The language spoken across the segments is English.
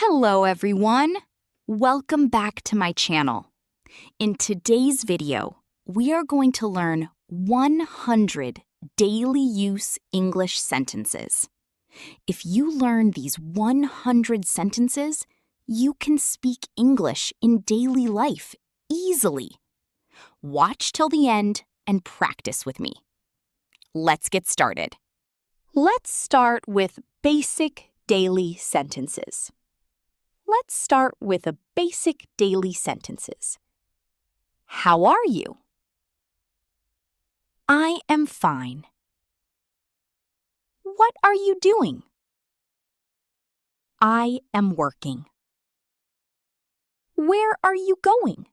Hello everyone! Welcome back to my channel. In today's video, we are going to learn 100 daily use English sentences. If you learn these 100 sentences, you can speak English in daily life easily. Watch till the end and practice with me. Let's get started. Let's start with basic daily sentences. Let's start with a basic daily sentences. How are you? I am fine. What are you doing? I am working. Where are you going?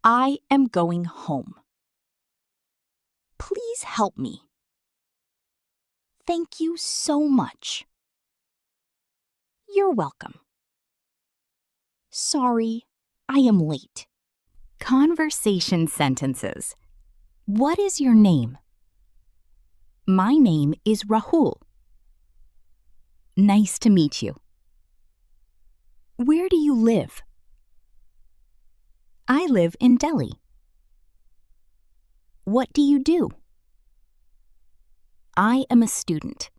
I am going home. Please help me. Thank you so much. You're welcome. Sorry, I am late. Conversation sentences. What is your name? My name is Rahul. Nice to meet you. Where do you live? I live in Delhi. What do you do? I am a student.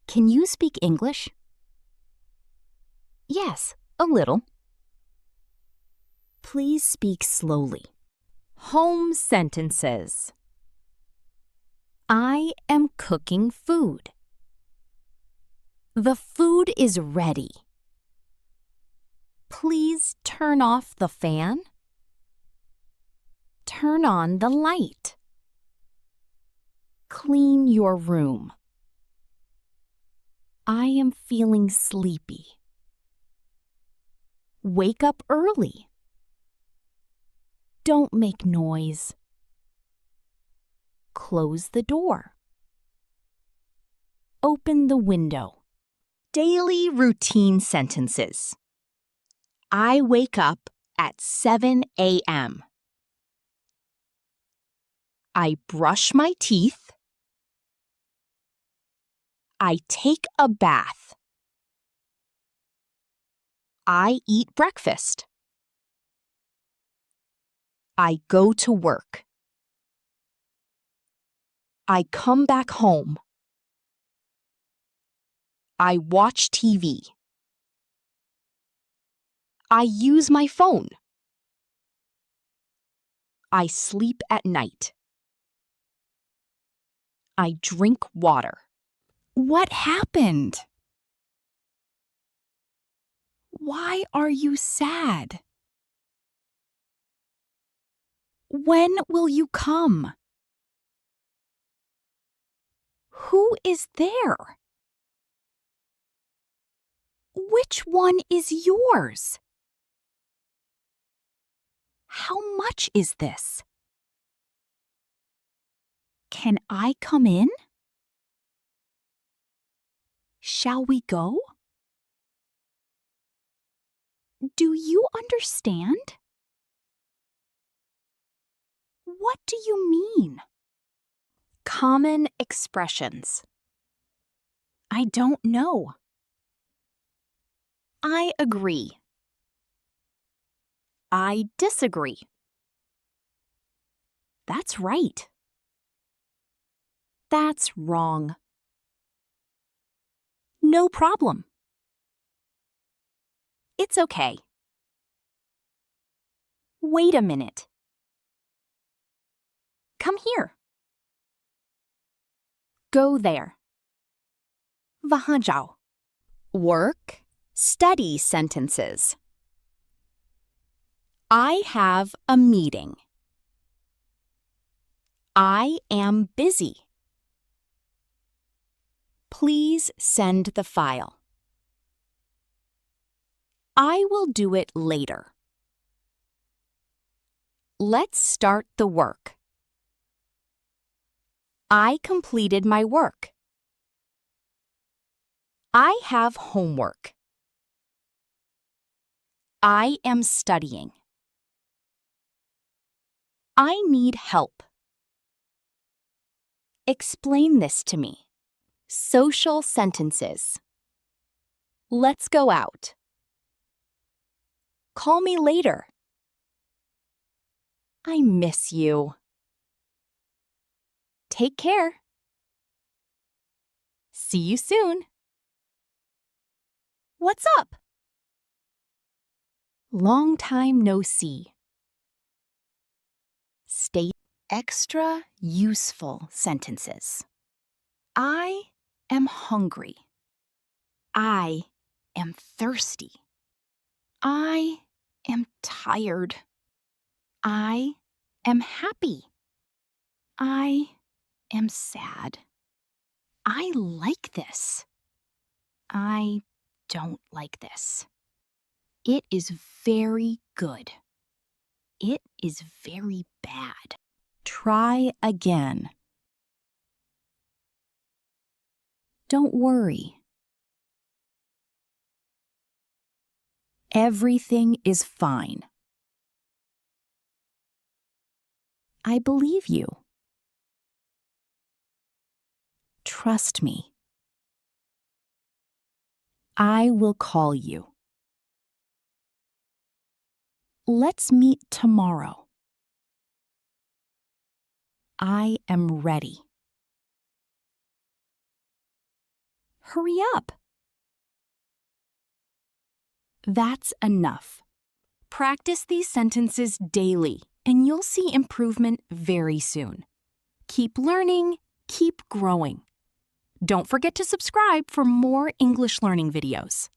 Can you speak English? Yes, a little. Please speak slowly. Home sentences. I am cooking food. The food is ready. Please turn off the fan. Turn on the light. Clean your room. I am feeling sleepy. Wake up early. Don't make noise. Close the door. Open the window. Daily routine sentences. I wake up at 7 a.m. I brush my teeth. I take a bath. I eat breakfast. I go to work. I come back home. I watch TV. I use my phone. I sleep at night. I drink water. What happened? Why are you sad? When will you come? Who is there? Which one is yours? How much is this? Can I come in? Shall we go? Do you understand? What do you mean? Common expressions. I don't know. I agree. I disagree. That's right. That's wrong. No problem. It's okay. Wait a minute. Come here. Go there. वहाँ जाओ. Work, study sentences. I have a meeting. I am busy. Please send the file. I will do it later. Let's start the work. I completed my work. I have homework. I am studying. I need help. Explain this to me. Social sentences. Let's go out. Call me later. I miss you. Take care. See you soon. What's up? Long time no see. State extra useful sentences. I am hungry. I am thirsty. I am tired. I am happy. I am sad. I like this. I don't like this. It is very good. It is very bad. Try again. Don't worry. Everything is fine. I believe you. Trust me. I will call you. Let's meet tomorrow. I am ready. Hurry up. That's enough. Practice these sentences daily, and you'll see improvement very soon. Keep learning, keep growing. Don't forget to subscribe for more English learning videos.